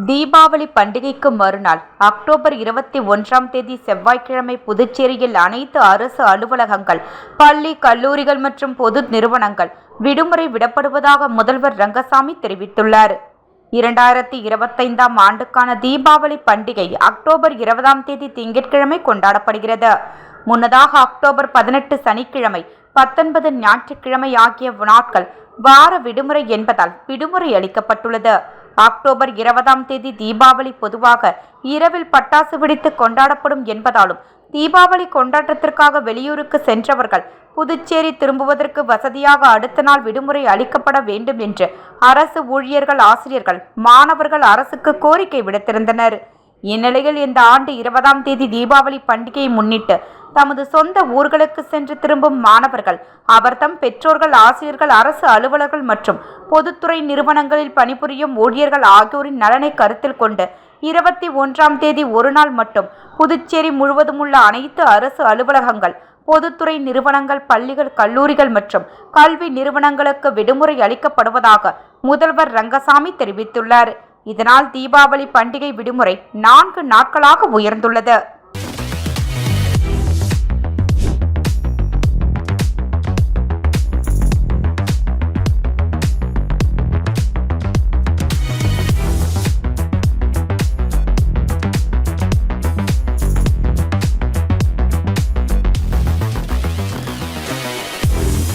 தீபாவளி பண்டிகைக்கு மறுநாள் அக்டோபர் 21 செவ்வாய்க்கிழமை புதுச்சேரியில் அனைத்து அரசு அலுவலகங்கள், பள்ளி, கல்லூரிகள் மற்றும் பொது நிறுவனங்கள் விடுமுறை விடப்படுவதாக முதல்வர் ரங்கசாமி தெரிவித்துள்ளார். 2025ஆம் ஆண்டுக்கான தீபாவளி பண்டிகை அக்டோபர் 20 திங்கட்கிழமை கொண்டாடப்படுகிறது. முன்னதாக அக்டோபர் 18 சனிக்கிழமை, 19 ஞாயிற்றுக்கிழமை ஆகிய நாட்கள் வார விடுமுறை என்பதால் விடுமுறை அளிக்கப்பட்டுள்ளது. அக்டோபர் 20 தீபாவளி பொதுவாக இரவில் பட்டாசு வெடித்து கொண்டாடப்படும் என்பதாலும், தீபாவளி கொண்டாட்டத்திற்காக வெளியூருக்கு சென்றவர்கள் புதுச்சேரி திரும்புவதற்கு வசதியாக அடுத்த நாள் விடுமுறை அளிக்கப்பட வேண்டும் என்று அரசு ஊழியர்கள், ஆசிரியர்கள், மாணவர்கள் அரசுக்கு கோரிக்கை விடுத்திருந்தனர். இந்நிலையில் இந்த ஆண்டு 20 தீபாவளி பண்டிகையை முன்னிட்டு தமது சொந்த ஊர்களுக்கு சென்று திரும்பும் மாணவர்கள், அவர்தம் பெற்றோர்கள், ஆசிரியர்கள், அரசு அலுவலர்கள் மற்றும் பொதுத்துறை நிறுவனங்களில் பணிபுரியும் ஊழியர்கள் ஆகியோரின் நலனை கருத்தில் கொண்டு 21 ஒரு நாள் மட்டும் புதுச்சேரி முழுவதும் உள்ள அனைத்து அரசு அலுவலகங்கள், பொதுத்துறை நிறுவனங்கள், பள்ளிகள், கல்லூரிகள் மற்றும் கல்வி நிறுவனங்களுக்கு விடுமுறை அளிக்கப்படுவதாக முதல்வர் ரங்கசாமி தெரிவித்துள்ளார். இதனால் தீபாவளி பண்டிகை விடுமுறை 4 நாட்களாக உயர்ந்துள்ளது.